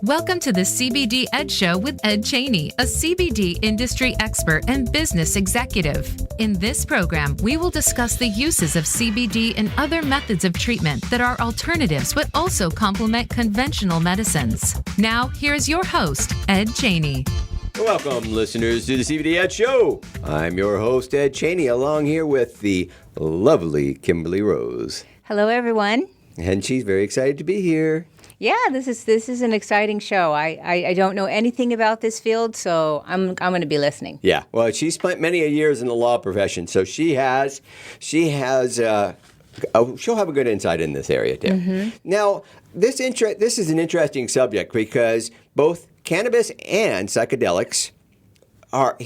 Welcome to the CBD Ed Show with Ed Chaney, a CBD industry expert and business executive. In this program, we will discuss the uses of CBD and other methods of treatment that are alternatives but also complement conventional medicines. Now, here's your host, Ed Chaney. Welcome, listeners, to the CBD Ed Show. I'm your host, Ed Chaney, along here with the lovely Kimberly Rose. Hello, everyone. And she's very excited to be here. Yeah, this is an exciting show. I don't know anything about this field, so I'm going to be listening. Yeah, well, she spent many years in the law profession, so she'll have a good insight in this area too. Mm-hmm. Now, this is an interesting subject because both cannabis and psychedelics are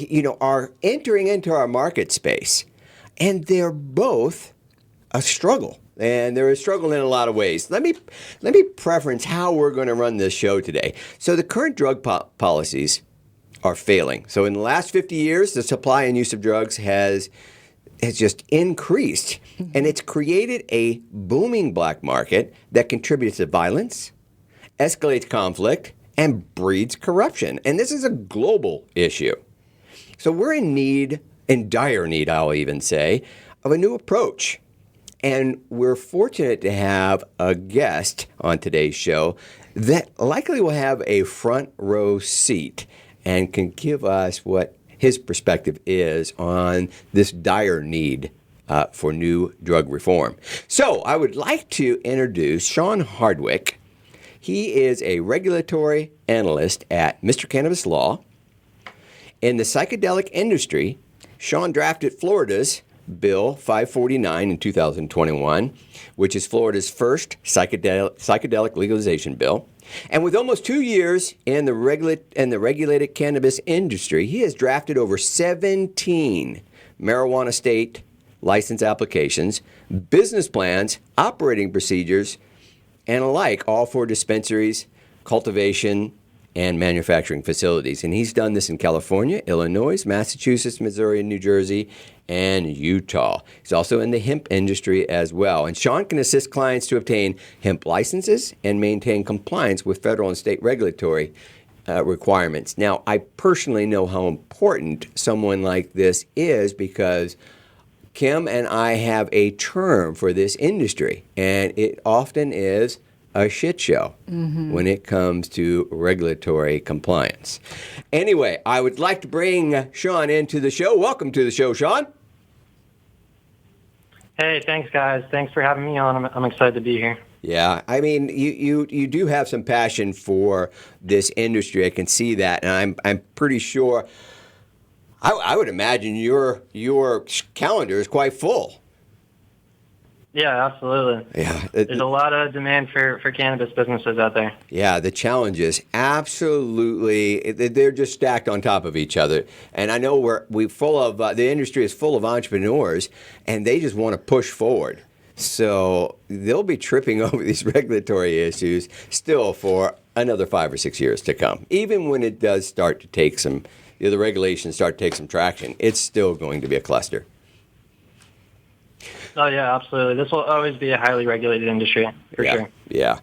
entering into our market space, and they're both a struggle. And they're a struggle in a lot of ways. Let me preference how we're going to run this show today. So the current drug policies are failing. So in the last 50 years, the supply and use of drugs has just increased. And it's created a booming black market that contributes to violence, escalates conflict, and breeds corruption. And this is a global issue. So we're in dire need, I'll even say, of a new approach. And we're fortunate to have a guest on today's show that likely will have a front row seat and can give us what his perspective is on this dire need for new drug reform. So I would like to introduce Sean Hardwick. He is a regulatory analyst at Mr. Cannabis Law. In the psychedelic industry, Sean drafted Florida's Bill 549 in 2021, which is Florida's first psychedelic legalization bill. And with almost 2 years in the regulated cannabis industry, he has drafted over 17 marijuana state license applications, business plans, operating procedures, and alike, all for dispensaries, cultivation, and manufacturing facilities. And he's done this in California, Illinois, Massachusetts, Missouri, and New Jersey, and Utah. He's also in the hemp industry as well. And Sean can assist clients to obtain hemp licenses and maintain compliance with federal and state regulatory requirements. Now, I personally know how important someone like this is because Kim and I have a term for this industry, and it often is a shit show when it comes to regulatory compliance. Anyway, I would like to bring Sean into the show. Welcome to the show, Sean. Hey, thanks, guys. Thanks for having me on. I'm excited to be here. Yeah, I mean, you do have some passion for this industry. I can see that, and I'm pretty sure. I would imagine your calendar is quite full. Yeah, absolutely. Yeah, there's a lot of demand for cannabis businesses out there. Yeah, the challenges, absolutely, they're just stacked on top of each other. And I know we're full of the industry is full of entrepreneurs, and they just want to push forward. So they'll be tripping over these regulatory issues still for another 5 or 6 years to come. Even when it does start to take the regulations start to take some traction, it's still going to be a cluster. Oh, yeah, absolutely. This will always be a highly regulated industry, for sure. Yeah.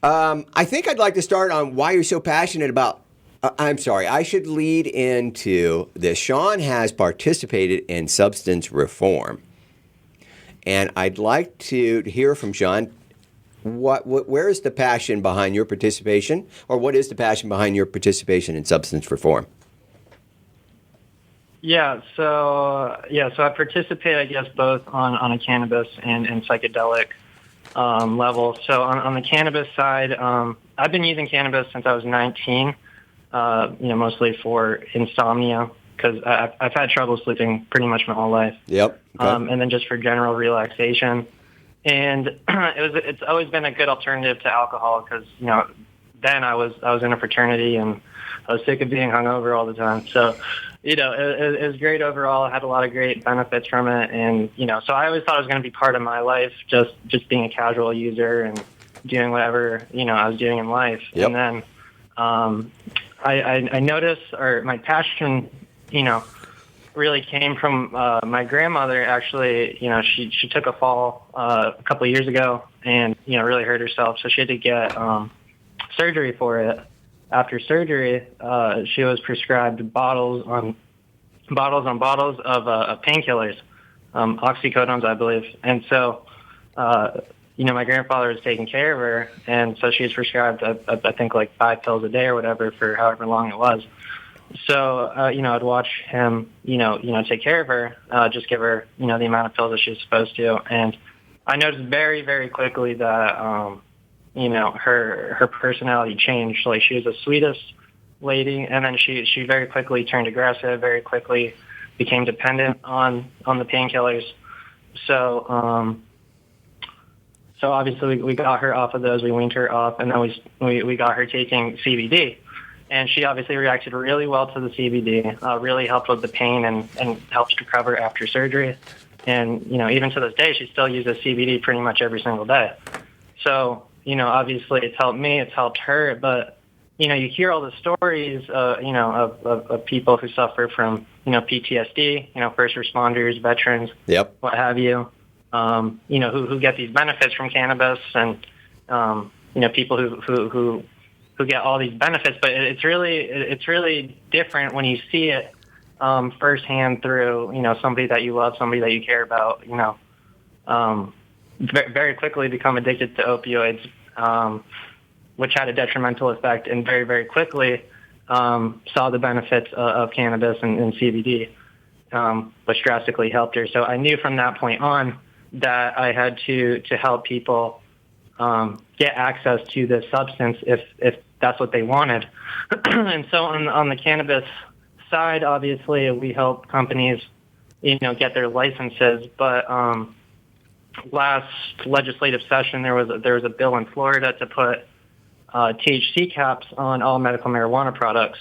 I think I'd like to start on why you're so passionate about... I'm sorry, I should lead into this. Sean has participated in substance reform. And I'd like to hear from Sean, where is the passion behind your participation? Or what is the passion behind your participation in substance reform? So I participate, I guess, both on a cannabis and psychedelic level. So on the cannabis side, I've been using cannabis since I was 19, mostly for insomnia because I've had trouble sleeping pretty much my whole life. Yep. Okay. And then just for general relaxation. And it's always been a good alternative to alcohol because, then I was in a fraternity and I was sick of being hungover all the time. So, it was great overall. I had a lot of great benefits from it. And, so I always thought it was going to be part of my life, just being a casual user and doing whatever, I was doing in life. Yep. And then I noticed, or my passion, really came from my grandmother. Actually, she took a fall a couple of years ago and, really hurt herself. So she had to get surgery for it. After surgery, she was prescribed bottles on bottles of painkillers, oxycodones, I believe. And so, my grandfather was taking care of her, and so she was prescribed, I think, like 5 pills a day or whatever for however long it was. So, I'd watch him, take care of her, just give her, the amount of pills that she was supposed to. And I noticed very, very quickly that, her personality changed. Like, she was the sweetest lady, and then she very quickly turned aggressive, very quickly became dependent on the painkillers. So, so obviously we got her off of those, we weaned her off, and then we got her taking CBD. And she obviously reacted really well to the CBD, really helped with the pain and helped recover after surgery. And, even to this day, she still uses CBD pretty much every single day. So, obviously it's helped me, it's helped her, but, you hear all the stories, of people who suffer from, PTSD, first responders, veterans, yep, what have you, who get these benefits from cannabis, and, people who get all these benefits, but it's really different when you see it firsthand through somebody that you love, somebody that you care about. Very quickly become addicted to opioids, which had a detrimental effect, and very, very quickly saw the benefits of cannabis and CBD, which drastically helped her. So I knew from that point on that I had to help people get access to this substance if that's what they wanted. And so on the cannabis side, obviously we help companies, get their licenses. But last legislative session, there was a bill in Florida to put THC caps on all medical marijuana products.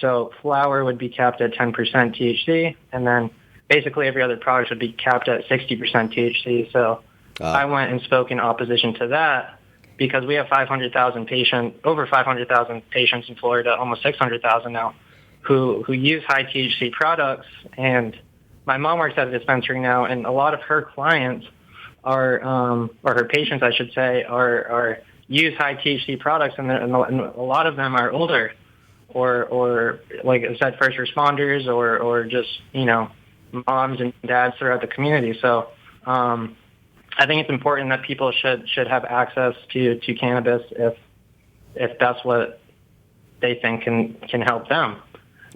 So flower would be capped at 10% THC, and then basically every other product would be capped at 60% THC. So I went and spoke in opposition to that, because we have over 500,000 patients in Florida, almost 600,000 now, who use high THC products. And my mom works at a dispensary now, and a lot of her clients or her patients, I should say, are use high THC products, and a lot of them are older, or like I said, first responders, or just moms and dads throughout the community. So I think it's important that people should have access to cannabis if that's what they think can help them.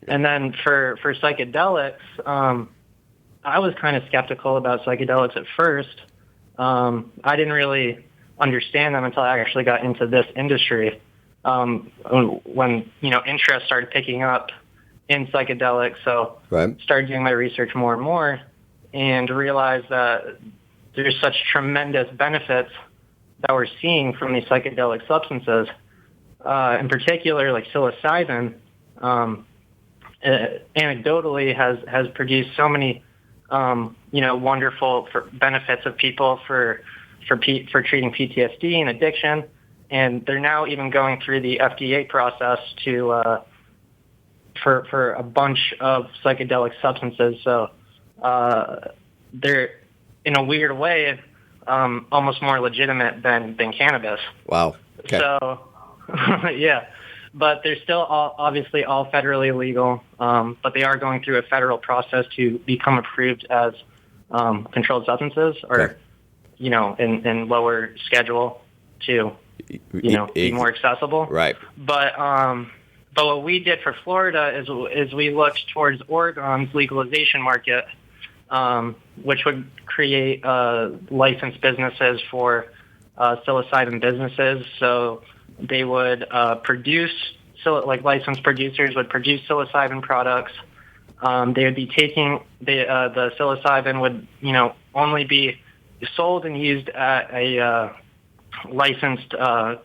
And then for psychedelics, I was kind of skeptical about psychedelics at first. I didn't really understand them until I actually got into this industry. When interest started picking up in psychedelics, so right. Started doing my research more and more, and realized that there's such tremendous benefits that we're seeing from these psychedelic substances. In particular, like psilocybin, anecdotally has produced so many, wonderful benefits of people for treating PTSD and addiction. And they're now even going through the FDA process for a bunch of psychedelic substances. So they're, in a weird way, almost more legitimate than cannabis. Wow. Okay. So, yeah. But they're still obviously all federally legal, but they are going through a federal process to become approved as controlled substances, or, in lower schedule to, be more accessible. Right. But what we did for Florida is we looked towards Oregon's legalization market, which would create licensed businesses for psilocybin businesses. So they would licensed producers would produce psilocybin products. They would be taking the psilocybin would only be sold and used at a licensed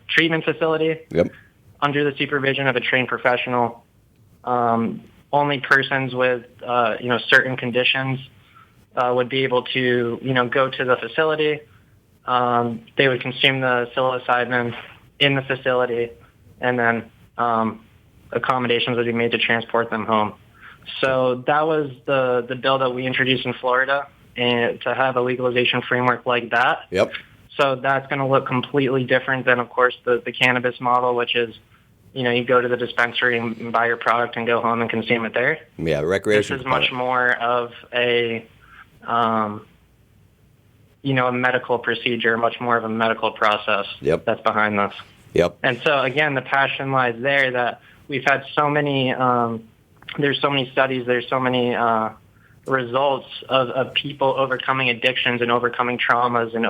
treatment facility. Yep. Under the supervision of a trained professional. Only persons with certain conditions would be able to go to the facility. They would consume the psilocybin in the facility, and then accommodations would be made to transport them home. So that was the bill that we introduced in Florida, and to have a legalization framework like that. Yep. So that's going to look completely different than, of course, the cannabis model, which is, you go to the dispensary and buy your product and go home and consume it there. Yeah, recreation. This is much more of a medical procedure, much more of a medical process that's behind this. Yep. And so, again, the passion lies there that we've had so many, there's so many studies, there's so many results of people overcoming addictions and overcoming traumas and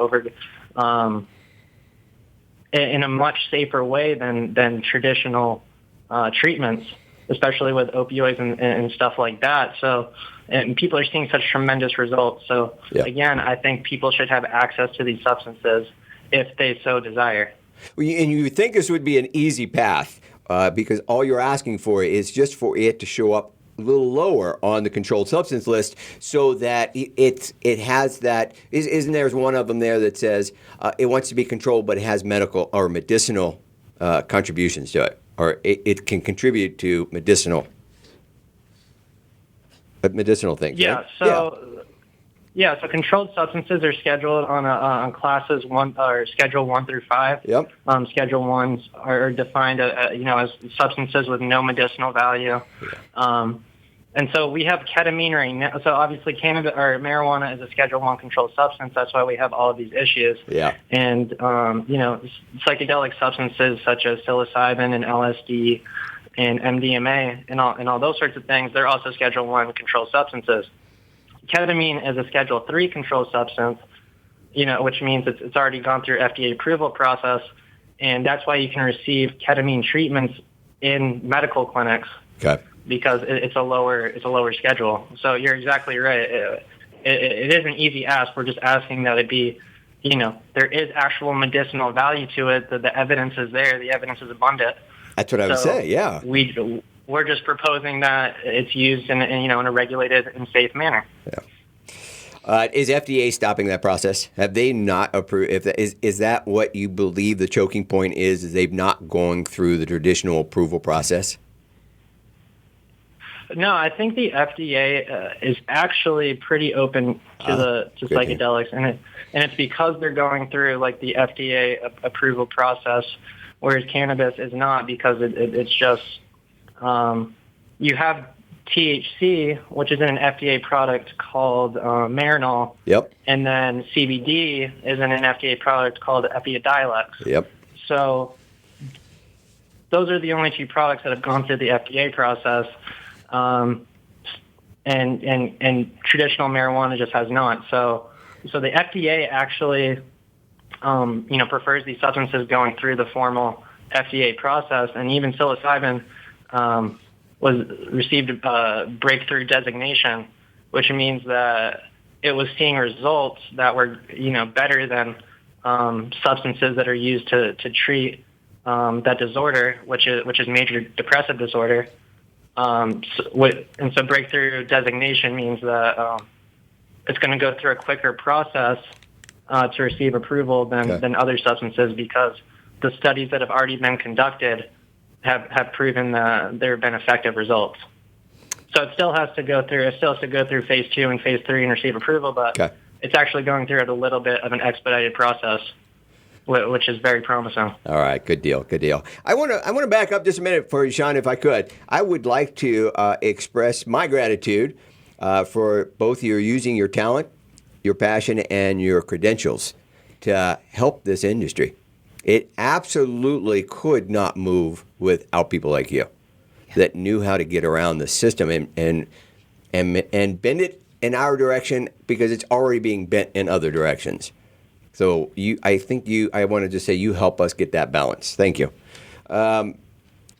in a much safer way than traditional treatments, especially with opioids and stuff like that. So, and people are seeing such tremendous results. So, again, I think people should have access to these substances if they so desire. And you think this would be an easy path because all you're asking for is just for it to show up a little lower on the controlled substance list so that it has that. Isn't there one of them there that says it wants to be controlled but it has medical or medicinal contributions to it, or it can contribute to medicinal things. Yeah. Right? So controlled substances are scheduled on classes 1 or Schedule 1 through 5. Yep. Schedule 1s are defined as substances with no medicinal value. Yeah. And so we have ketamine right now. So obviously cannabis or marijuana is a Schedule 1 controlled substance. That's why we have all of these issues. Yeah. And psychedelic substances such as psilocybin and LSD and MDMA and all those sorts of things, they're also Schedule 1 controlled substances. Ketamine is a Schedule 3 controlled substance, which means it's already gone through FDA approval process, and that's why you can receive ketamine treatments in medical clinics. Okay. Because it's a lower schedule. So you're exactly right. It is an easy ask. We're just asking that it be, there is actual medicinal value to it. The evidence is there. The evidence is abundant. That's what I would say. Yeah. We're just proposing that it's used in a regulated and safe manner. Yeah. Is FDA stopping that process? Have they not approved? Is that what you believe the choking point is? Is they've not gone through the traditional approval process? No, I think the FDA is actually pretty open to psychedelics, and it's because they're going through like the FDA approval process, whereas cannabis is not, because it's just you have THC, which is in an FDA product called Marinol. Yep. And then CBD is in an FDA product called Epidiolex. Yep. So those are the only two products that have gone through the FDA process. And traditional marijuana just has not. So the FDA actually, prefers these substances going through the formal FDA process, and even psilocybin received a breakthrough designation, which means that it was seeing results that were, better than substances that are used to treat that disorder, which is major depressive disorder. And so breakthrough designation means that it's going to go through a quicker process to receive approval than other substances, because the studies that have already been conducted have proven that there have been effective results. So it still has to go through phase 2 and phase 3 and receive approval, but it's actually going through at a little bit of an expedited process, which is very promising. All right, good deal. I want to back up just a minute for you, Sean, if I could. I would like to express my gratitude for both your using your talent, your passion, and your credentials to help this industry. It absolutely could not move without people like you that knew how to get around the system and bend it in our direction, because it's already being bent in other directions. So I wanted to say you help us get that balance. Thank you.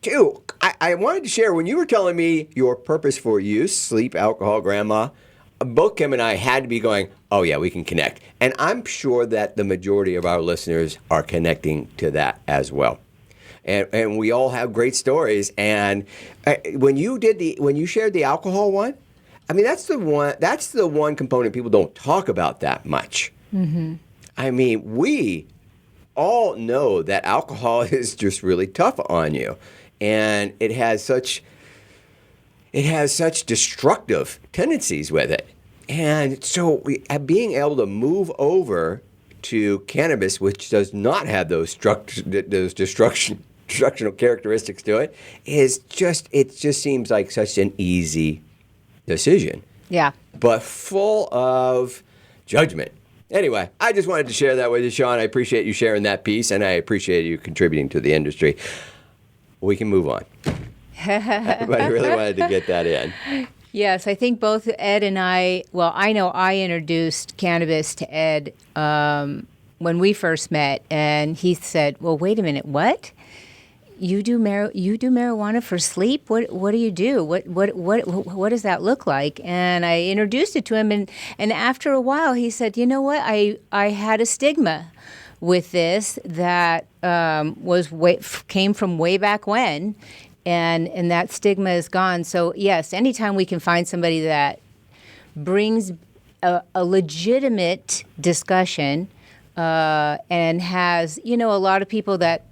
Two, I wanted to share, when you were telling me your purpose for use, sleep, alcohol, grandma, both Kim and I had to be going, oh yeah, we can connect. And I'm sure that the majority of our listeners are connecting to that as well. And we all have great stories. And when you shared the alcohol one, I mean, that's the one component people don't talk about that much. Mm-hmm. I mean, we all know that alcohol is just really tough on you, and it has it has such destructive tendencies with it. And so being able to move over to cannabis, which does not have those destructional characteristics to it, it just seems like such an easy decision. Yeah. But full of judgment. Anyway, I just wanted to share that with you, Sean. I appreciate you sharing that piece, and I appreciate you contributing to the industry. We can move on. Everybody really wanted to get that in. Yes, I think both Ed and I know I introduced cannabis to Ed when we first met, and he said, well, wait a minute, what? You do marijuana for sleep? What do you do? What does that look like? And I introduced it to him, and after a while, he said, you know what? I had a stigma with this that came from way back when, and that stigma is gone. So yes, anytime we can find somebody that brings a legitimate discussion and has, a lot of people that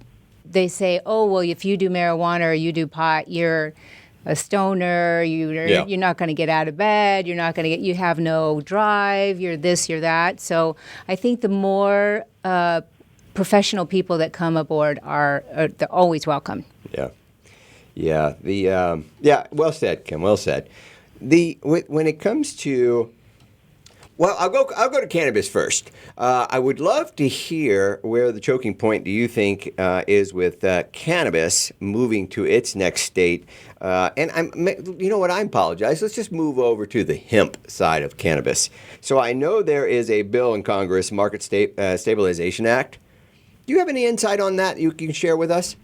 they say, oh, well, if you do marijuana or you do pot, you're a stoner, you're not going to get out of bed, you have no drive, you're this, you're that. So I think the more professional people that come aboard are they're always welcome. Yeah. Well said, Kim. Well said. When it comes to, well, I'll go to cannabis first. I would love to hear where the choking point do you think is with cannabis moving to its next state. And I apologize. Let's just move over to the hemp side of cannabis. So I know there is a bill in Congress, Market Stabilization Act. Do you have any insight on that you can share with us?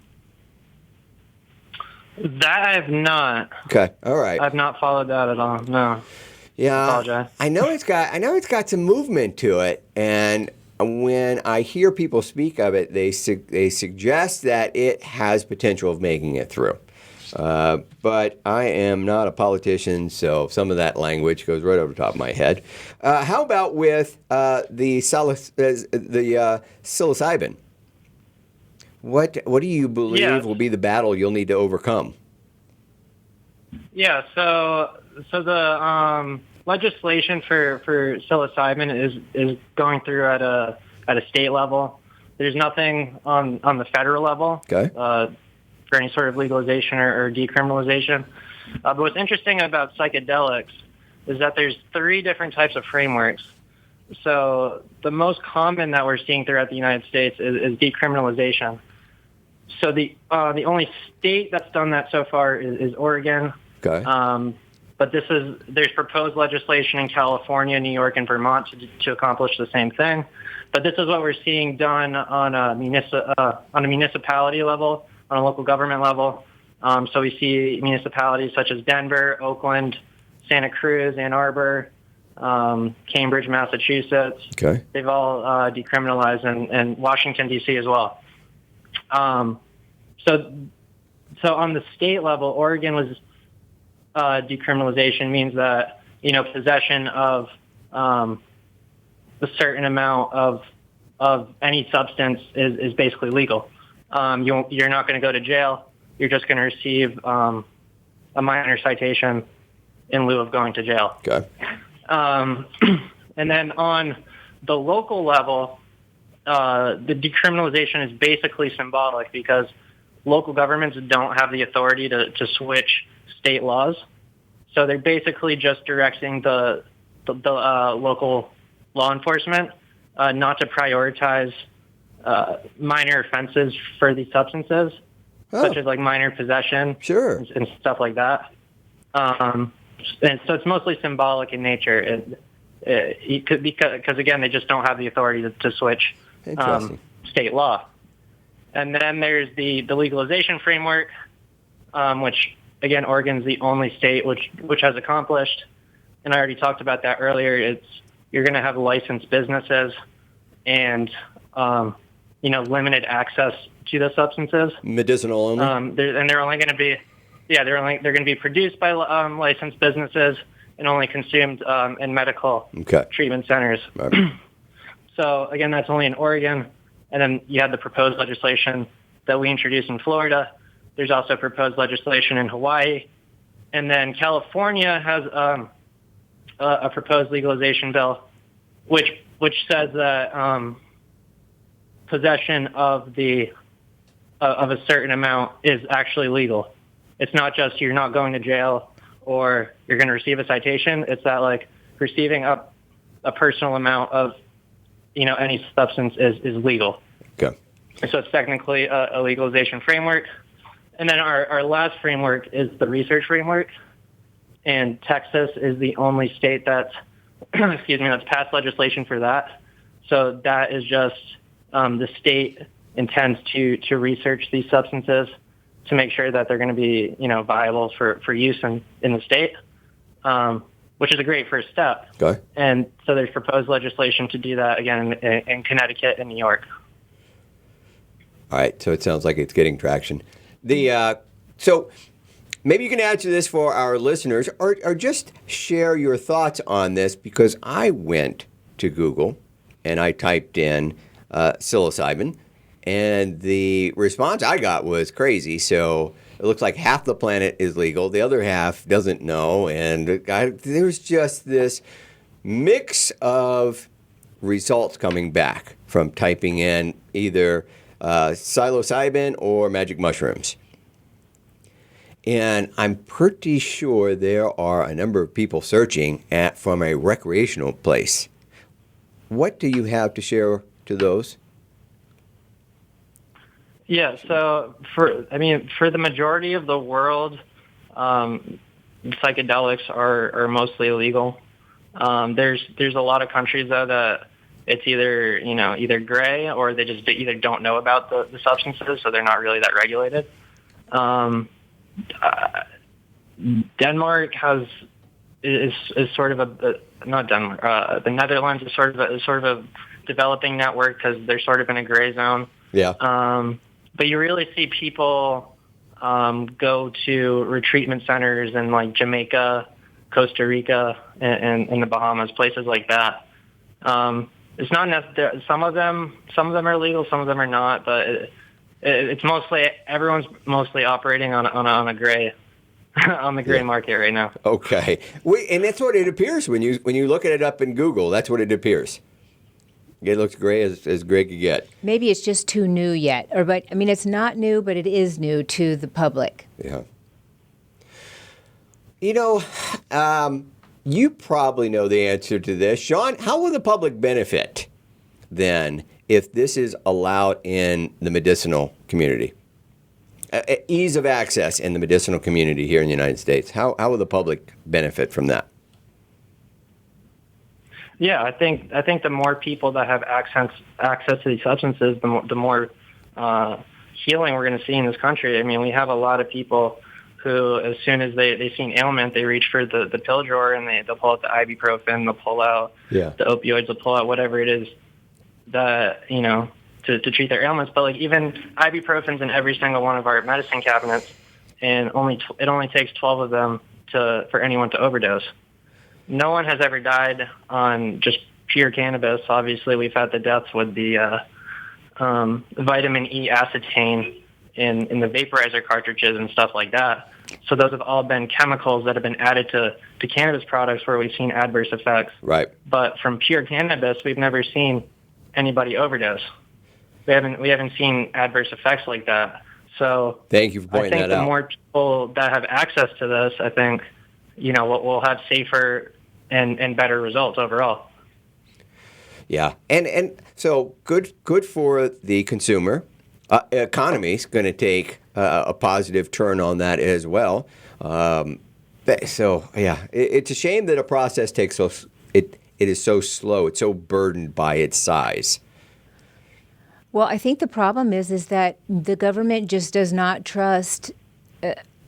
That I have not. Okay, all right. I've not followed that at all. No. Yeah, I apologize. I know it's got some movement to it, and when I hear people speak of it, they suggest that it has potential of making it through. But I am not a politician, so some of that language goes right over the top of my head. How about with the psilocybin? What do you believe will be the battle you'll need to overcome? Yeah, so the legislation for psilocybin is going through at a state level. There's nothing on the federal level for any sort of legalization or decriminalization. But what's interesting about psychedelics is that there's 3 different types of frameworks. So the most common that we're seeing throughout the United States is decriminalization. So the only state that's done that so far is Oregon. Okay. But there's proposed legislation in California, New York, and Vermont to accomplish the same thing. But this is what we're seeing done on a municipality level, on a local government level. So we see municipalities such as Denver, Oakland, Santa Cruz, Ann Arbor, Cambridge, Massachusetts. Okay. They've all decriminalized, and Washington, D.C. as well. So on the state level, Oregon was decriminalization means that possession of a certain amount of any substance is basically legal. You're not going to go to jail. You're just going to receive a minor citation in lieu of going to jail. Okay. And then on the local level, the decriminalization is basically symbolic because local governments don't have the authority to switch state laws. So they're basically just directing the local law enforcement not to prioritize minor offenses for these substances, such as like minor possession and stuff like that. And so it's mostly symbolic in nature. It could because again, they just don't have the authority to switch state law. And then there's the legalization framework, which again, Oregon's the only state which has accomplished. And I already talked about that earlier. You're going to have licensed businesses and limited access to the substances. Medicinal only. They're only going to be they're going to be produced by licensed businesses and only consumed in medical treatment centers. Right. So again, that's only in Oregon. And then you have the proposed legislation that we introduced in Florida. There's also proposed legislation in Hawaii. And then California has a proposed legalization bill, which says that possession of a certain amount is actually legal. It's not just you're not going to jail or you're going to receive a citation. It's that like receiving a personal amount of any substance is legal. Okay. So it's technically a legalization framework. And then our last framework is the research framework. And Texas is the only state that's, that's passed legislation for that. So that is just the state intends to research these substances to make sure that they're going to be, viable for use in the state, which is a great first step. Okay. And so there's proposed legislation to do that again in Connecticut and New York. All right, so it sounds like it's getting traction. So maybe you can answer this for our listeners, or just share your thoughts on this, because I went to Google and I typed in psilocybin, and the response I got was crazy. So it looks like half the planet is legal, the other half doesn't know, and there's just this mix of results coming back from typing in either psilocybin or magic mushrooms. And I'm pretty sure there are a number of people searching from a recreational place. What do you have to share to those? Yeah, so for the majority of the world, psychedelics are mostly illegal. There's a lot of countries though that it's either gray or they just either don't know about the substances, so they're not really that regulated. Denmark is sort of not Denmark. The Netherlands is sort of a developing network because they're sort of in a gray zone. Yeah. But you really see people go to retreatment centers in like Jamaica, Costa Rica, and the Bahamas, places like that. It's not necessarily, some of them are legal, some of them are not, but it's mostly, everyone's mostly operating on a gray on the gray market right now. Okay, and that's what it appears when you look at it up in Google. That's what it appears. It looks gray as gray could get. Maybe it's just too new yet, it's not new, but it is new to the public. Yeah. You probably know the answer to this. Sean, how will the public benefit then if this is allowed in the medicinal community? Ease of access in the medicinal community here in the United States. How will the public benefit from that? Yeah, I think the more people that have access to these substances, the more healing we're going to see in this country. I mean, we have a lot of people who, as soon as they see an ailment, they reach for the pill drawer and they'll pull out the ibuprofen, they'll pull out the opioids, they'll pull out whatever it is that, to treat their ailments. But like even ibuprofen's in every single one of our medicine cabinets, and it only takes 12 of them for anyone to overdose. No one has ever died on just pure cannabis. Obviously, we've had the deaths with the vitamin E acetate in the vaporizer cartridges and stuff like that. So those have all been chemicals that have been added to cannabis products where we've seen adverse effects. Right. But from pure cannabis, we've never seen anybody overdose. We haven't seen adverse effects like that. So thank you for pointing that out. I think the more people that have access to this, I think, we'll have safer and better results overall. Yeah, and so good for the consumer. Economy's going to take a positive turn on that as well. So yeah, it's a shame that a process takes it is so slow. It's so burdened by its size. Well, I think the problem is that the government just does not trust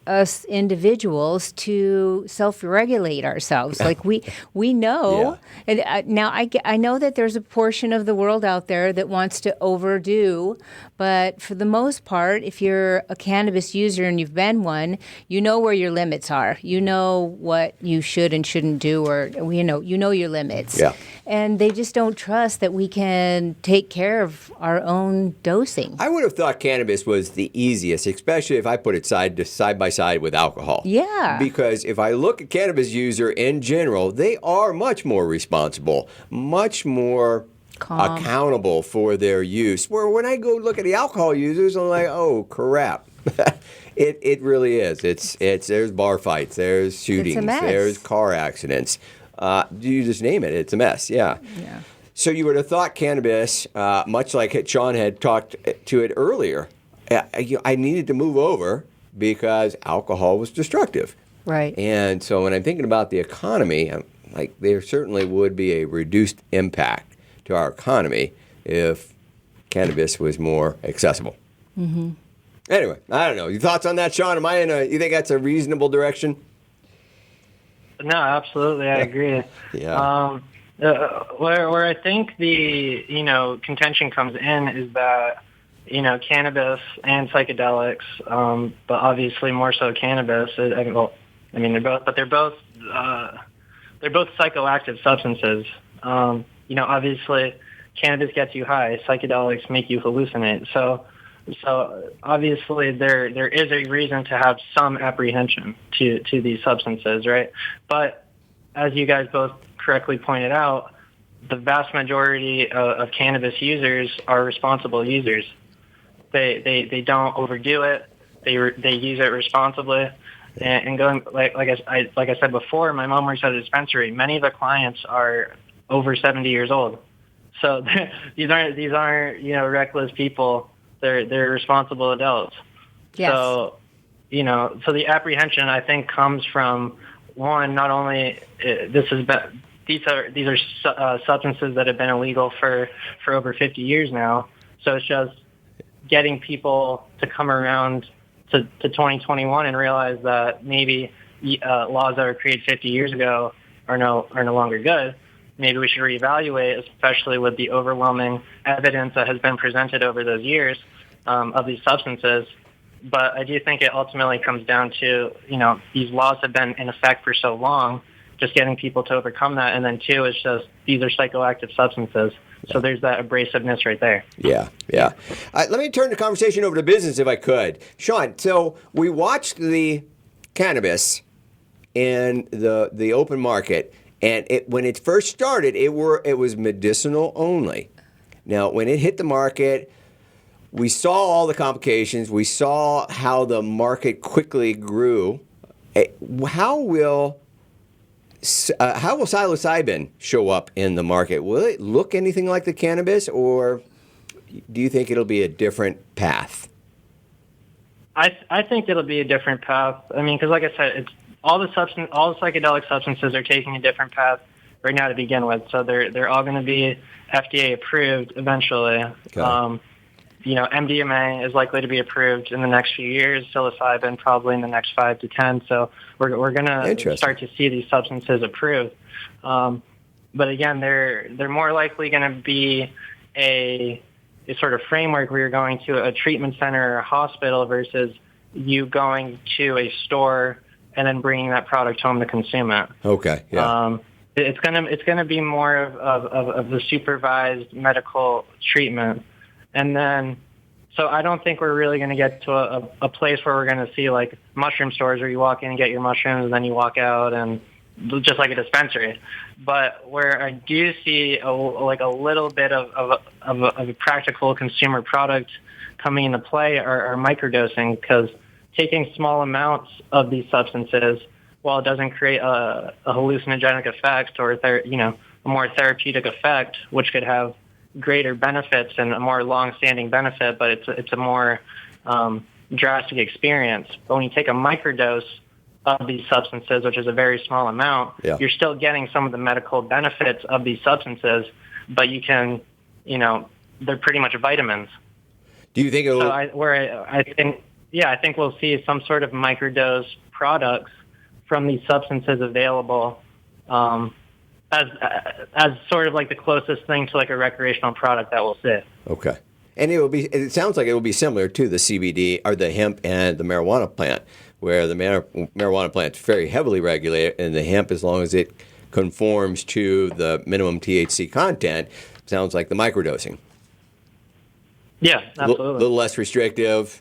us individuals to self-regulate ourselves. Like we know, and now I know that there's a portion of the world out there that wants to overdo, but for the most part, if you're a cannabis user and you've been one, you know where your limits are. You know what you should and shouldn't do, or you know your limits. Yeah. And they just don't trust that we can take care of our own dosing. I would have thought cannabis was the easiest, especially if I put it side by side with alcohol. Yeah. Because if I look at cannabis user in general, they are much more responsible, much more Calm. accountable for their use. Where when I go look at the alcohol users, I'm like, oh crap. It really is. It's there's bar fights, there's shootings, mess. there's car accidents. You just name it. It's a mess. Yeah. Yeah. So you would have thought cannabis, much like Sean had talked to it earlier, I needed to move over because alcohol was destructive. Right. And so when I'm thinking about the economy, like there certainly would be a reduced impact to our economy if cannabis was more accessible. Mm-hmm. Anyway, I don't know. Your thoughts on that, Sean? You think that's a reasonable direction? No, absolutely, I agree. Yeah. Where I think the contention comes in is that cannabis and psychedelics, but obviously more so cannabis. They're both psychoactive substances. Obviously, cannabis gets you high. Psychedelics make you hallucinate. So obviously there is a reason to have some apprehension to these substances, right? But as you guys both correctly pointed out, the vast majority of cannabis users are responsible users. They don't overdo it. They use it responsibly. And going like I said before, my mom works at a dispensary. Many of the clients are over 70 years old. So these aren't reckless people. They're responsible adults. Yes. So so the apprehension I think comes from one, not only these are substances that have been illegal for over 50 years now. So it's just getting people to come around to 2021 and realize that maybe laws that were created 50 years ago are no longer good. Maybe we should reevaluate, especially with the overwhelming evidence that has been presented over those years of these substances. But I do think it ultimately comes down to, these laws have been in effect for so long, just getting people to overcome that. And then two, it's just these are psychoactive substances. So there's that abrasiveness right there. Yeah. Let me turn the conversation over to business if I could. Sean, so we watched the cannabis in the open market, and when it first started, it was medicinal only. Now, when it hit the market, we saw all the complications. We saw how the market quickly grew. How will psilocybin show up in the market? Will it look anything like the cannabis, or do you think it'll be a different path? I think it'll be a different path. I mean, because like I said, it's all the psychedelic substances are taking a different path right now to begin with. So they're all going to be FDA approved eventually. Okay. MDMA is likely to be approved in the next few years. Psilocybin probably in the next 5 to 10. So we're going to start to see these substances approved. But again, they're more likely going to be a sort of framework where you're going to a treatment center or a hospital versus you going to a store and then bringing that product home to consume it. Okay. Yeah. It's gonna be more of the supervised medical treatment. And then, so I don't think we're really going to get to a place where we're going to see like mushroom stores where you walk in and get your mushrooms and then you walk out and just like a dispensary. But where I do see a little bit of a practical consumer product coming into play are microdosing, because taking small amounts of these substances, while it doesn't create a hallucinogenic effect or a more therapeutic effect, which could have greater benefits and a more long-standing benefit, but it's a more drastic experience. But when you take a microdose of these substances, which is a very small amount, you're still getting some of the medical benefits of these substances, but you can, they're pretty much vitamins. Do you think it'll... So I think we'll see some sort of microdose products from these substances available as sort of like the closest thing to like a recreational product that we'll see. Okay. And it sounds like it will be similar to the CBD or the hemp and the marijuana plant, where the marijuana plant is very heavily regulated, and the hemp, as long as it conforms to the minimum THC content, sounds like the microdosing. Yeah, absolutely. A little less restrictive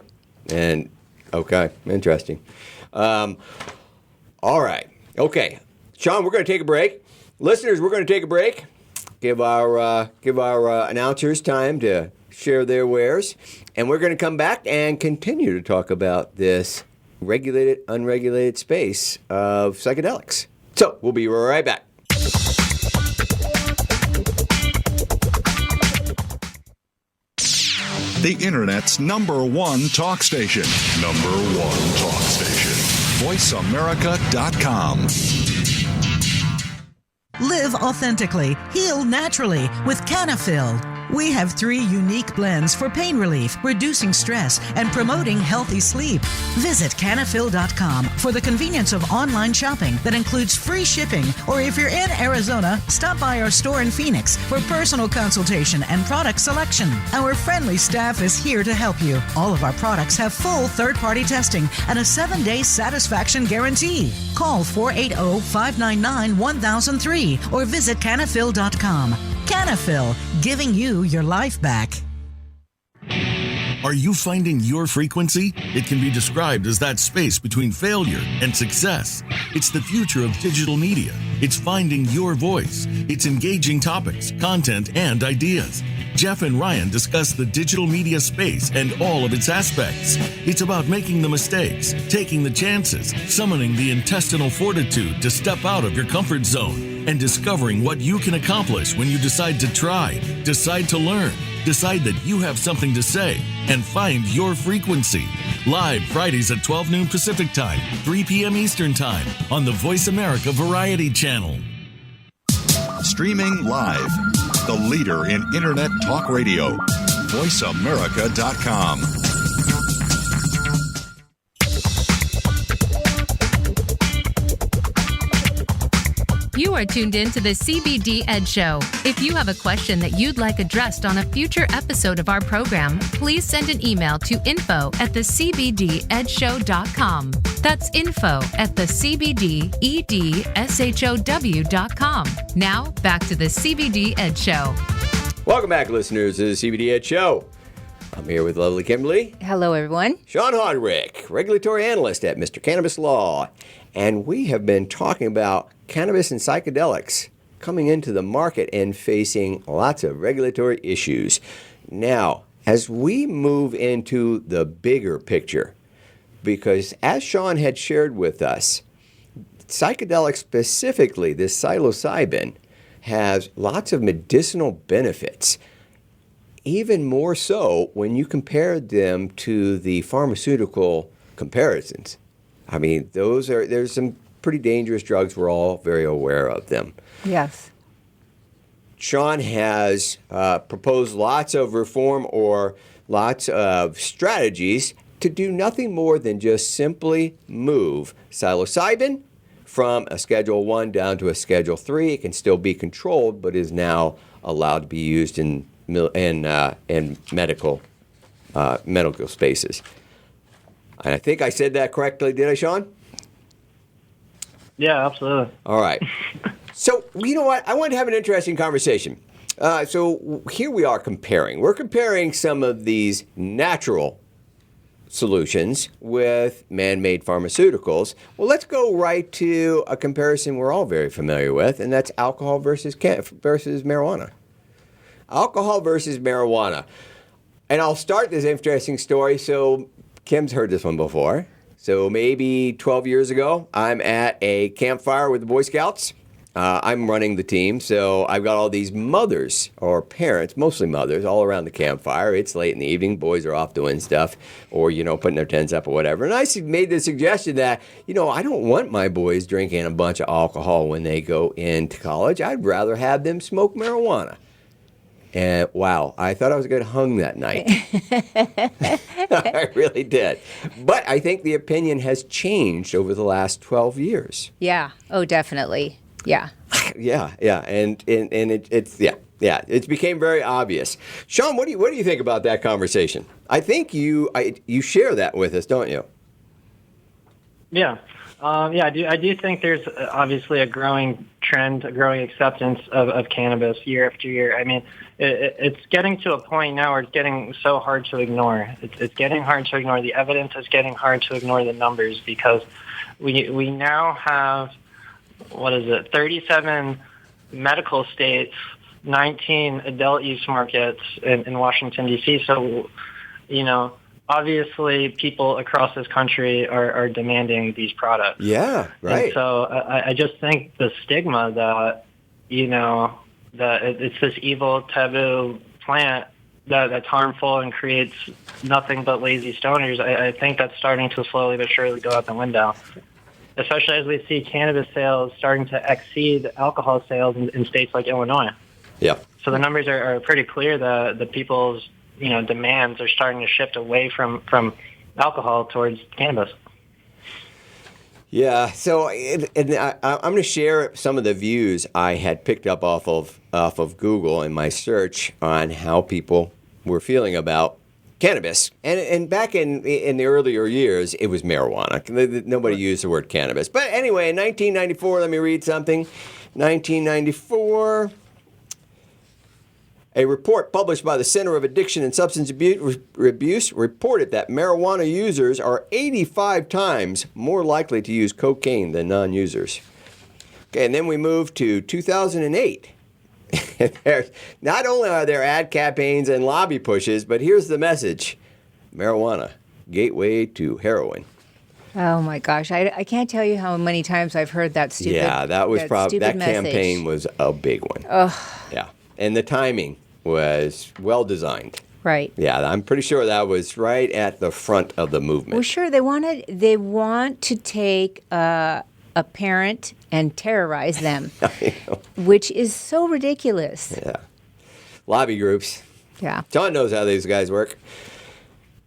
and Okay, interesting. All right. Okay, Sean, we're going to take a break. Listeners, we're going to take a break. Give our announcers time to share their wares, and we're going to come back and continue to talk about this regulated, unregulated space of psychedelics. So we'll be right back. The Internet's #1 talk station. #1 talk station. VoiceAmerica.com. Live authentically, heal naturally with Canafil. We have 3 unique blends for pain relief, reducing stress, and promoting healthy sleep. Visit Canafil.com for the convenience of online shopping that includes free shipping, or if you're in Arizona, stop by our store in Phoenix for personal consultation and product selection. Our friendly staff is here to help you. All of our products have full third-party testing and a 7-day satisfaction guarantee. Call 480-599-1003 or visit Canafil.com. Canafil, giving you your life back. Are you finding your frequency? It can be described as that space between failure and success. It's the future of digital media. It's finding your voice. It's engaging topics, content, and ideas. Jeff and Ryan discuss the digital media space and all of its aspects. It's about making the mistakes, taking the chances, summoning the intestinal fortitude to step out of your comfort zone, and discovering what you can accomplish when you decide to try, decide to learn, decide that you have something to say, and find your frequency. Live Fridays at 12 noon Pacific Time, 3 p.m. Eastern Time on the Voice America Variety Channel. Streaming live. The leader in Internet talk radio. VoiceAmerica.com. You are tuned in to the CBD Ed Show. If you have a question that you'd like addressed on a future episode of our program, please send an email to info@thecbdedshow.com. That's info@thecbdedshow.com. Now, back to the CBD Ed Show. Welcome back, listeners, to the CBD Ed Show. I'm here with lovely Kimberly. Hello, everyone. Sean Hodrick, regulatory analyst at Mr. Cannabis Law. And we have been talking about cannabis and psychedelics coming into the market and facing lots of regulatory issues. Now, as we move into the bigger picture, because as Sean had shared with us, psychedelics, specifically this psilocybin, has lots of medicinal benefits, even more so when you compare them to the pharmaceutical comparisons. I mean, there's some pretty dangerous drugs. We're all very aware of them. Yes. Sean has proposed lots of reform or lots of strategies to do nothing more than just simply move psilocybin from a Schedule 1 down to a Schedule 3. It can still be controlled, but is now allowed to be used in medical spaces. And I think I said that correctly. Did I, Sean? Yeah, absolutely. All right. So, you know what? I want to have an interesting conversation. So here we are comparing. We're comparing some of these natural solutions with man-made pharmaceuticals. Well, let's go right to a comparison we're all very familiar with, and that's alcohol versus marijuana. Alcohol versus marijuana. And I'll start this interesting story. So Kim's heard this one before. So maybe 12 years ago, I'm at a campfire with the Boy Scouts. I'm running the team, so I've got all these mothers or parents, mostly mothers, all around the campfire. It's late in the evening. Boys are off doing stuff or, putting their tents up or whatever. And I made the suggestion that, I don't want my boys drinking a bunch of alcohol when they go into college. I'd rather have them smoke marijuana. And wow, I thought I was going to hung that night. I really did. But I think the opinion has changed over the last 12 years. Yeah. Oh, definitely. Yeah. Yeah. And it's became very obvious. Sean, what do you think about that conversation? I think you share that with us, don't you? Yeah. Yeah, I do think there's obviously a growing trend, a growing acceptance of cannabis year after year. I mean, it's getting to a point now where it's getting so hard to ignore. It's getting hard to ignore the evidence. It's getting hard to ignore the numbers because we now have, 37 medical states, 19 adult use markets in Washington, D.C. So, obviously people across this country are demanding these products. Yeah, right. And so I just think the stigma that, that it's this evil taboo plant that's harmful and creates nothing but lazy stoners, I think that's starting to slowly but surely go out the window, especially as we see cannabis sales starting to exceed alcohol sales in states like Illinois. Yeah. So the numbers are pretty clear that the people's demands are starting to shift away from alcohol towards cannabis. Yeah, so I'm going to share some of the views I had picked up off of Google in my search on how people were feeling about cannabis. And back in the earlier years, it was marijuana. Nobody used the word cannabis. But anyway, in 1994, let me read something. 1994... A report published by the Center of Addiction and Substance Abuse reported that marijuana users are 85 times more likely to use cocaine than non-users. Okay, and then we move to 2008. Not only are there ad campaigns and lobby pushes, but here's the message. Marijuana, gateway to heroin. Oh my gosh, I can't tell you how many times I've heard that stupid Yeah, that was probably, that message. campaign was a big one. Oh. Yeah, and the timing was well designed. Right. Yeah, I'm pretty sure that was right at the front of the movement. Well, sure. They want to take a parent and terrorize them, which is so ridiculous. Yeah. Lobby groups. Yeah. John knows how these guys work.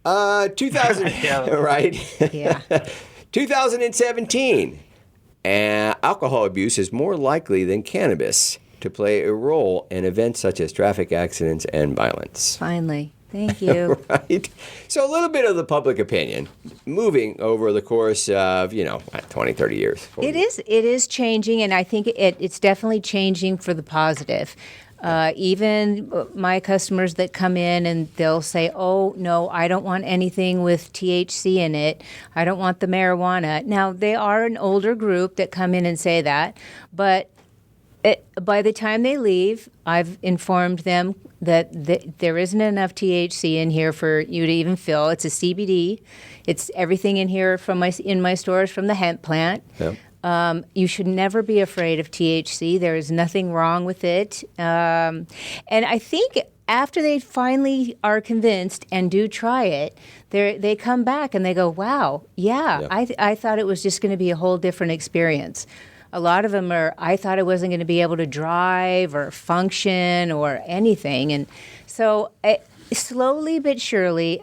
2000, Yeah. right? Yeah. 2017. Alcohol abuse is more likely than cannabis to play a role in events such as traffic accidents and violence. Finally. Thank you. Right? So a little bit of the public opinion moving over the course of, 20, 30 years. It is changing, and I think it's definitely changing for the positive. Even my customers that come in and they'll say, oh, no, I don't want anything with THC in it. I don't want the marijuana. Now, they are an older group that come in and say that, but by the time they leave, I've informed them that there isn't enough THC in here for you to even fill. It's a CBD. It's everything in here in my stores from the hemp plant. Yep. You should never be afraid of THC. There is nothing wrong with it. And I think after they finally are convinced and do try it, they come back and they go, wow, yeah. I thought it was just going to be a whole different experience. A lot of them I thought I wasn't going to be able to drive or function or anything. And so slowly but surely,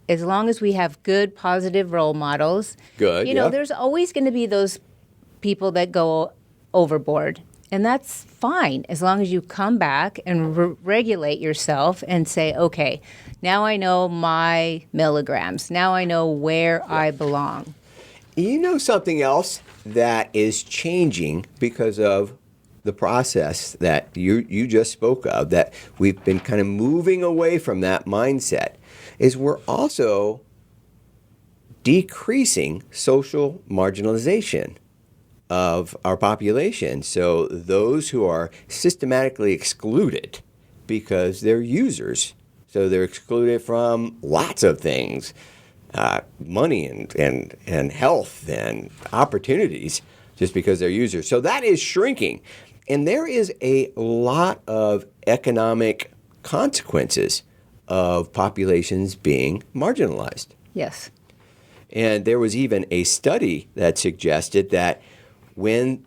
as long as we have good, positive role models, there's always going to be those people that go overboard. And that's fine, as long as you come back and regulate yourself and say, okay, now I know my milligrams. Now I know where I belong. You know something else that is changing because of the process that you just spoke of, that we've been kind of moving away from that mindset, is we're also decreasing social marginalization of our population. So those who are systematically excluded because they're users, so they're excluded from lots of things. Money and health and opportunities just because they're users. So that is shrinking. And there is a lot of economic consequences of populations being marginalized. Yes. And there was even a study that suggested that when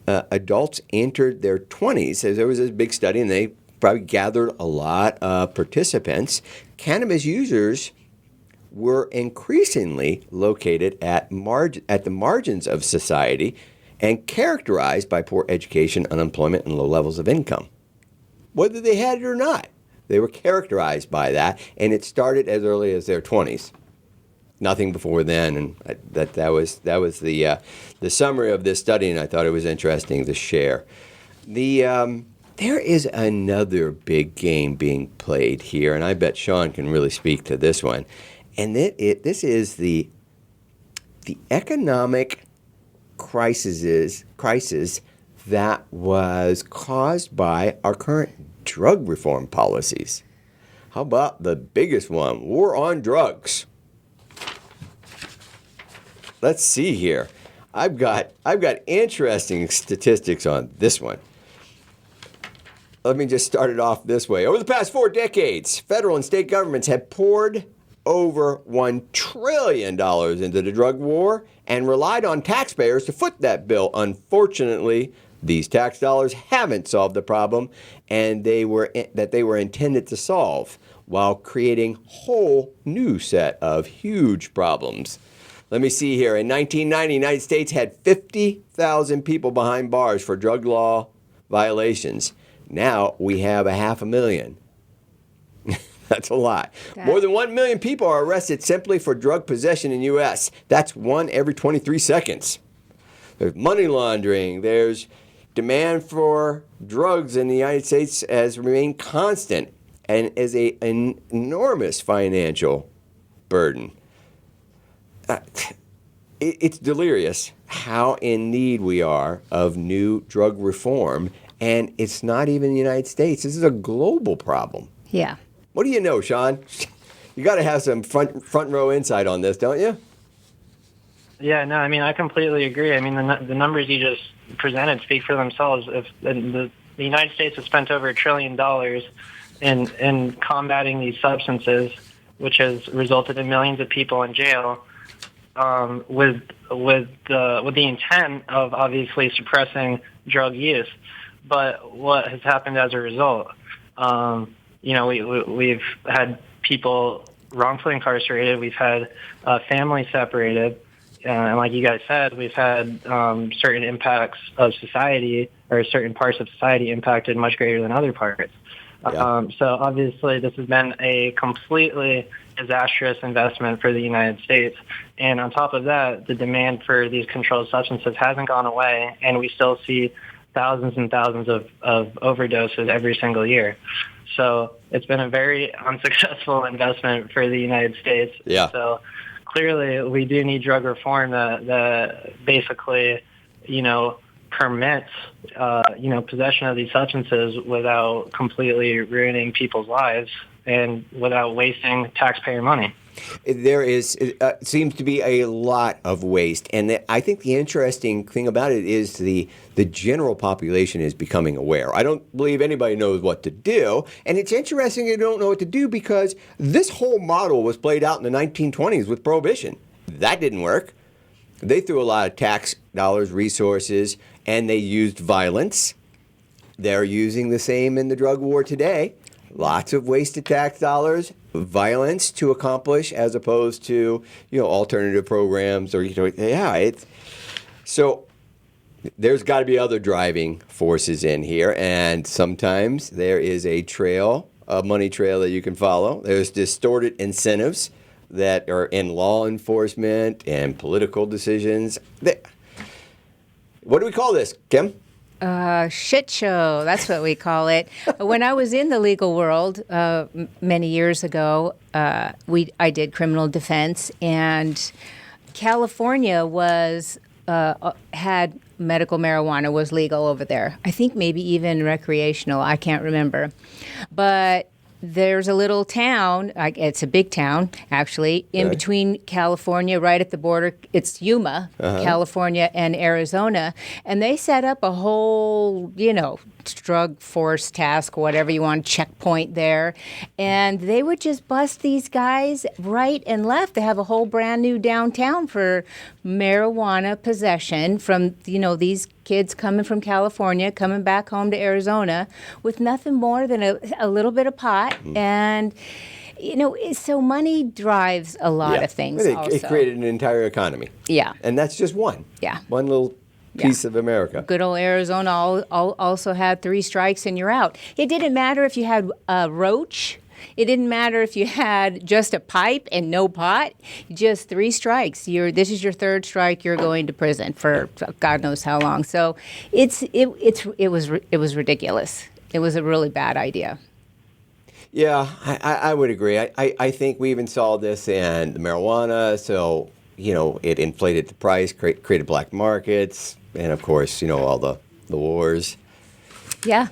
adults entered their 20s, there was this big study and they probably gathered a lot of participants, cannabis users were increasingly located at the margins of society and characterized by poor education, unemployment, and low levels of income. Whether they had it or not, they were characterized by that, and it started as early as their 20s. nothing before then, and that was the summary of this study, and I thought it was interesting to share. There is another big game being played here, and I bet Sean can really speak to this one, and this is the economic crisis that was caused by our current drug reform policies. How about the biggest one, war on drugs? Let's see here. I've got interesting statistics on this one. Let me just start it off this way. Over the past 4 decades, federal and state governments have poured over $1 trillion into the drug war and relied on taxpayers to foot that bill. Unfortunately, these tax dollars haven't solved the problem and they were intended to solve, while creating a whole new set of huge problems. Let me see here. In 1990, the United States had 50,000 people behind bars for drug law violations. Now we have 500,000. That's a lot. More than 1 million people are arrested simply for drug possession in the U.S. That's 1 every 23 seconds. There's money laundering. There's demand for drugs in the United States has remained constant and is an enormous financial burden. It's delirious how in need we are of new drug reform, and it's not even the United States. This is a global problem. Yeah. What do you know, Sean? You got to have some front row insight on this, don't you? Yeah, no, I mean, I completely agree. I mean, the numbers you just presented speak for themselves. If the United States has spent over $1 trillion in combating these substances, which has resulted in millions of people in jail, with the intent of obviously suppressing drug use. But what has happened as a result? We've had people wrongfully incarcerated. We've had families separated. And like you guys said, we've had certain impacts of society, or certain parts of society impacted much greater than other parts. Yeah. So obviously this has been a completely disastrous investment for the United States. And on top of that, the demand for these controlled substances hasn't gone away, and we still see thousands and thousands of overdoses every single year. So it's been a very unsuccessful investment for the United States. Yeah. So clearly we do need drug reform that basically, permits, possession of these substances without completely ruining people's lives and without wasting taxpayer money. There seems to be a lot of waste, and I think the interesting thing about it is the general population is becoming aware. I don't believe anybody knows what to do, and it's interesting they don't know what to do because this whole model was played out in the 1920s with Prohibition. That didn't work. They threw a lot of tax dollars, resources, and they used violence. They're using the same in the drug war today. Lots of wasted tax dollars, violence to accomplish, as opposed to alternative programs or so there's got to be other driving forces in here, and sometimes there is a money trail that you can follow. There's distorted incentives that are in law enforcement and political decisions. What do we call this, Kim? Shit show. That's what we call it. When I was in the legal world many years ago, I did criminal defense, and California had medical marijuana was legal over there. I think maybe even recreational. I can't remember, but there's a little town, it's a big town, actually, in between California, right at the border. It's Yuma, California, and Arizona. And they set up a whole, drug force task, whatever you want, checkpoint there. And they would just bust these guys right and left. They have a whole brand new downtown for marijuana possession from, these kids coming from California, coming back home to Arizona with nothing more than a little bit of pot. And, so money drives a lot of things also. It created an entire economy. Yeah. And that's just one. Yeah. One little piece of America. Good old Arizona also had 3 strikes and you're out. It didn't matter if you had roach, It didn't matter if you had just a pipe and no pot, just 3 strikes. This is your 3rd strike. You're going to prison for God knows how long. So it was ridiculous. It was a really bad idea. Yeah, I would agree. I think we even saw this in the marijuana. So, it inflated the price, created black markets, and of course, all the wars. Yeah.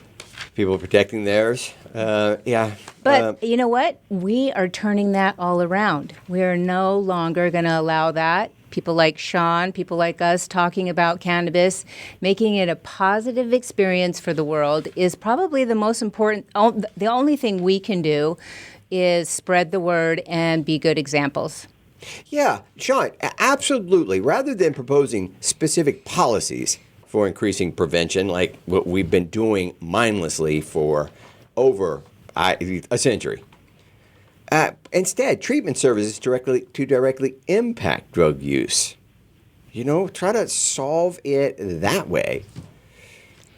People protecting theirs. Yeah. But you know what? We are turning that all around. We are no longer going to allow that. People like Sean, people like us talking about cannabis, making it a positive experience for the world is probably the most important. The only thing we can do is spread the word and be good examples. Yeah, Sean, absolutely. Rather than proposing specific policies for increasing prevention, like what we've been doing mindlessly for over a century. Instead, treatment services directly impact drug use. Try to solve it that way.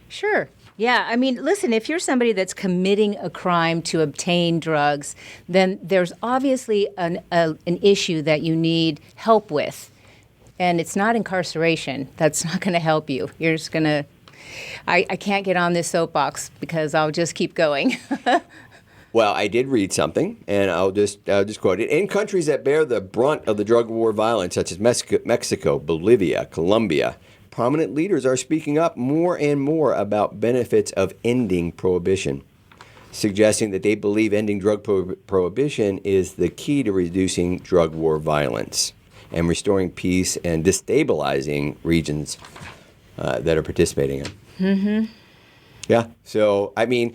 Sure. Yeah, I mean, listen, if you're somebody that's committing a crime to obtain drugs, then there's obviously an issue that you need help with. And it's not incarceration. That's not going to help you. You're just going to... I can't get on this soapbox because I'll just keep going. Well, I did read something, and I'll just quote it. In countries that bear the brunt of the drug war violence, such as Mexico, Bolivia, Colombia, prominent leaders are speaking up more and more about benefits of ending prohibition, suggesting that they believe ending drug prohibition is the key to reducing drug war violence and restoring peace and destabilizing regions that are participating in. Mm-hmm. Yeah. So, I mean,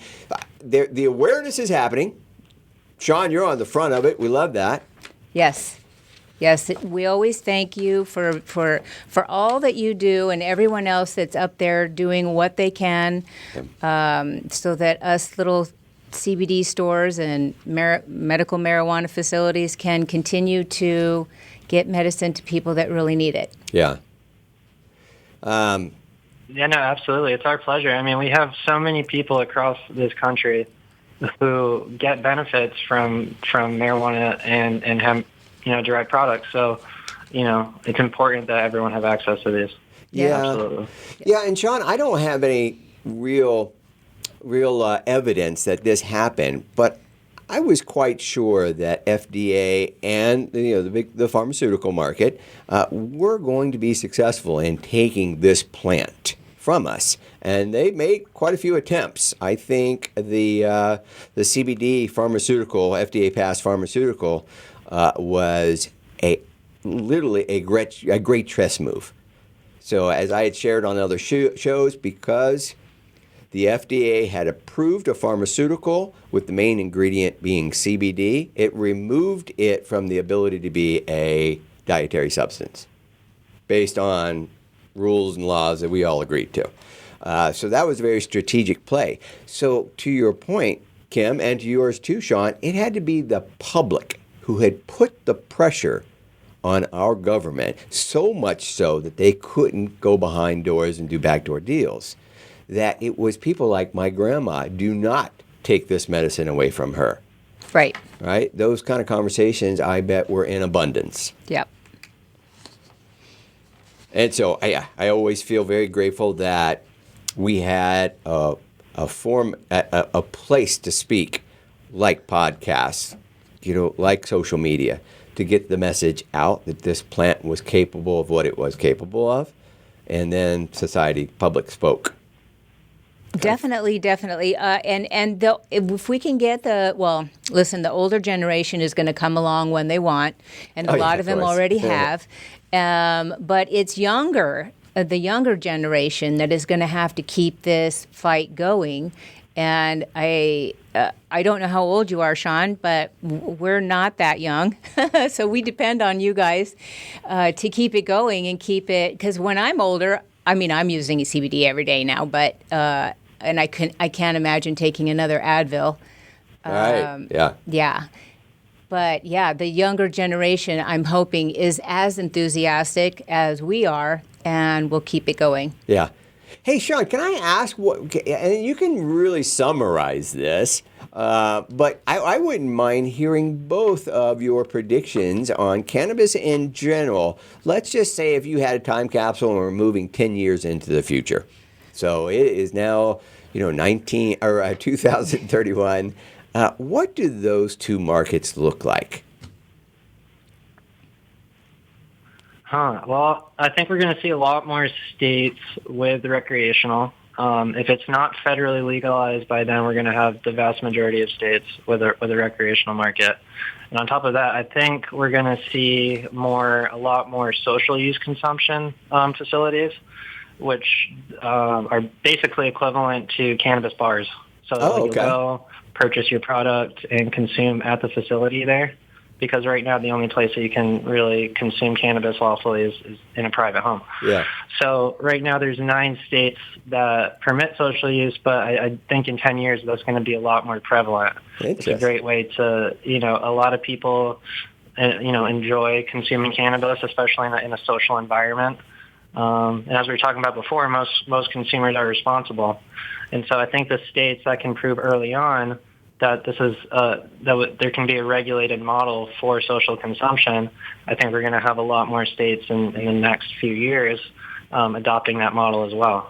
the awareness is happening. Sean, you're on the front of it. We love that. Yes. Yes. We always thank you for all that you do and everyone else that's up there doing what they can so that us little CBD stores and medical marijuana facilities can continue to get medicine to people that really need it. Yeah. Yeah, no, absolutely. It's our pleasure. I mean, we have so many people across this country who get benefits from marijuana and hemp, derived products. So, it's important that everyone have access to this. Yeah, absolutely. Yeah, and Sean, I don't have any real evidence that this happened, but I was quite sure that FDA and the pharmaceutical market were going to be successful in taking this plant from us, and they made quite a few attempts. I think the CBD pharmaceutical, FDA passed pharmaceutical, was literally a great chess move. So as I had shared on other shows, because the FDA had approved a pharmaceutical with the main ingredient being CBD, it removed it from the ability to be a dietary substance based on rules and laws that we all agreed to. So that was a very strategic play. So to your point, Kim, and to yours too, Sean, it had to be the public who had put the pressure on our government, so much so that they couldn't go behind doors and do backdoor deals, that it was people like my grandma, do not take this medicine away from her. Right. Right? Those kind of conversations, I bet, were in abundance. Yep. And so I always feel very grateful that we had a place to speak, like podcasts, like social media, to get the message out that this plant was capable of what it was capable of, and then public spoke. Definitely. And if we can get the older generation is going to come along when they want, and a lot of them already have. But it's the younger generation that is going to have to keep this fight going. And I don't know how old you are, Sean, but we're not that young. So we depend on you guys to keep it going and keep it, because when I'm older, I mean, I'm using CBD every day now, but and I can't imagine taking another Advil. Right. Yeah. Yeah. But yeah, the younger generation, I'm hoping, is as enthusiastic as we are, and will keep it going. Yeah. Hey, Sean, can I ask and you can really summarize this, but I wouldn't mind hearing both of your predictions on cannabis in general. Let's just say if you had a time capsule and we're moving 10 years into the future. So it is now, 2031. What do those two markets look like? Well, I think we're going to see a lot more states with recreational. If it's not federally legalized by then, we're going to have the vast majority of states with a recreational market. And on top of that, I think we're going to see a lot more social use consumption facilities, which are basically equivalent to cannabis bars. So you'll go purchase your product and consume at the facility there. Because right now the only place that you can really consume cannabis lawfully is in a private home. Yeah. So right now there's 9 states that permit social use, but I think in 10 years that's going to be a lot more prevalent. It's a great way to, a lot of people, enjoy consuming cannabis, especially in a social environment. And as we were talking about before, most consumers are responsible. And so I think the states that can prove early on that this is there can be a regulated model for social consumption, I think we're going to have a lot more states in the next few years adopting that model as well.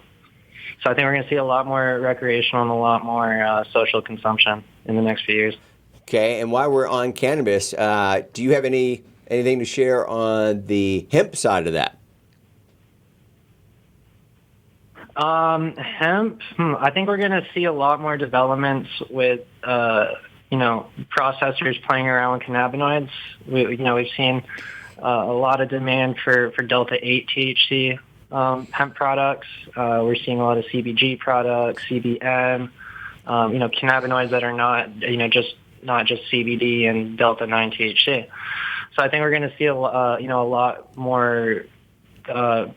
So I think we're going to see a lot more recreational and a lot more social consumption in the next few years. Okay, and while we're on cannabis, do you have anything to share on the hemp side of that? Hemp, I think we're going to see a lot more developments with, processors playing around with cannabinoids. We've seen a lot of demand for Delta-8 THC hemp products. We're seeing a lot of CBG products, CBN, cannabinoids that are not just CBD and Delta-9 THC. So I think we're going to see a lot more. A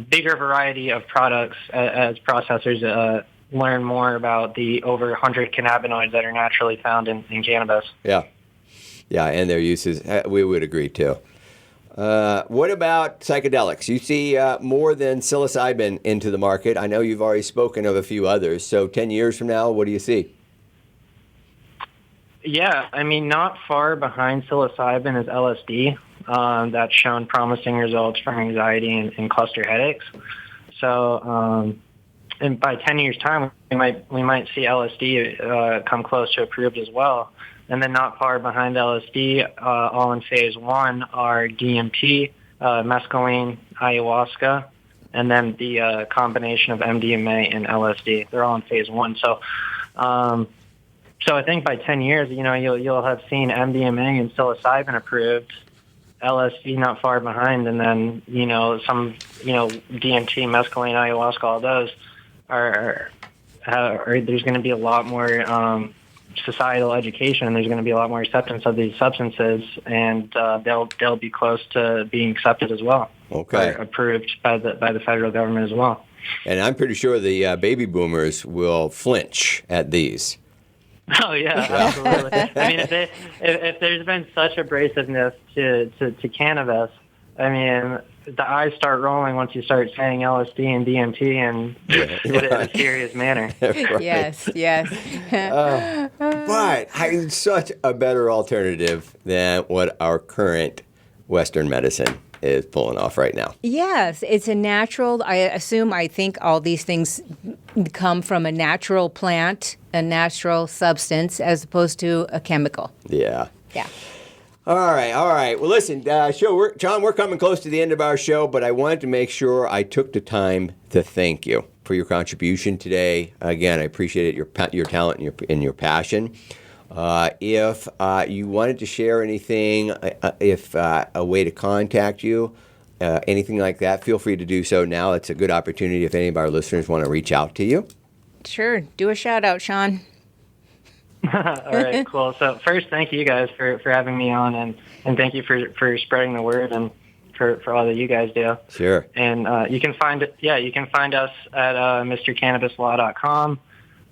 bigger variety of products as processors learn more about the over 100 cannabinoids that are naturally found in cannabis. Yeah, and their uses, we would agree too. What about psychedelics? You see more than psilocybin into the market. I know you've already spoken of a few others. So 10 years from now, what do you see? Yeah, not far behind psilocybin is LSD. That's shown promising results for anxiety and cluster headaches. So, and by 10 years' time, we might see LSD come close to approved as well. And then not far behind LSD, all in phase 1, are DMT, mescaline, ayahuasca, and then the combination of MDMA and LSD. They're all in phase 1. So I think by 10 years, you'll have seen MDMA and psilocybin approved, LSD not far behind, and then some DMT, mescaline, ayahuasca, all those are there's going to be a lot more societal education. There's going to be a lot more acceptance of these substances, and they'll be close to being accepted as well. Okay, approved by the federal government as well. And I'm pretty sure the baby boomers will flinch at these. Oh yeah, absolutely. If there's been such abrasiveness to cannabis, the eyes start rolling once you start saying LSD and DMT and in a serious manner. Right. Yes. But it's such a better alternative than what our current Western medicine is pulling off right now. Yes, it's a natural. I think all these things come from a natural plant, a natural substance, as opposed to a chemical. Yeah. All right. Well, listen, John, we're coming close to the end of our show, but I wanted to make sure I took the time to thank you for your contribution today. Again, I appreciate your talent and your passion. If you wanted to share anything, a way to contact you, anything like that, feel free to do so now. It's a good opportunity if any of our listeners want to reach out to you. Sure. Do a shout out, Sean. All right, cool. So first, thank you guys for having me on, and thank you for spreading the word and for all that you guys do. Sure. And you can find us at MrCannabisLaw.com,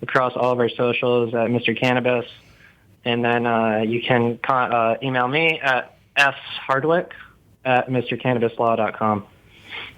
across all of our socials at Mr. Cannabis. And then you can email me at shardwick@MrCannabisLaw.com.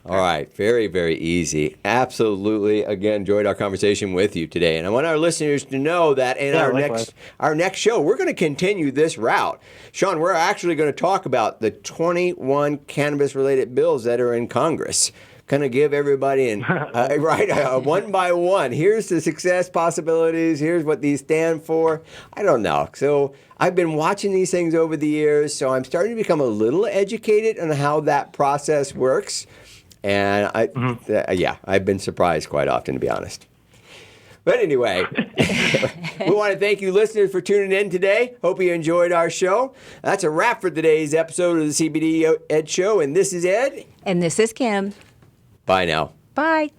All right. Very, very easy. Absolutely. Again, enjoyed our conversation with you today. And I want our listeners to know that in our next show, we're going to continue this route. Sean, we're actually going to talk about the 21 cannabis-related bills that are in Congress. Kind of give everybody one by one. Here's the success possibilities. Here's what these stand for. I don't know. So I've been watching these things over the years, so I'm starting to become a little educated on how that process works. And I've been surprised quite often, to be honest. But anyway, we want to thank you listeners for tuning in today. Hope you enjoyed our show. That's a wrap for today's episode of the CBD Ed Show. And this is Ed. And this is Kim. Bye now. Bye.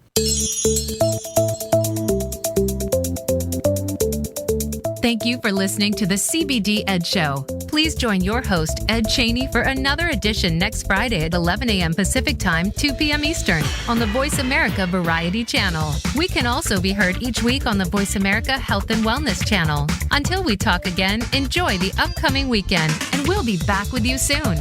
Thank you for listening to the CBD Ed Show. Please join your host, Ed Chaney, for another edition next Friday at 11 a.m. Pacific Time, 2 p.m. Eastern, on the Voice America Variety Channel. We can also be heard each week on the Voice America Health and Wellness Channel. Until we talk again, enjoy the upcoming weekend, and we'll be back with you soon.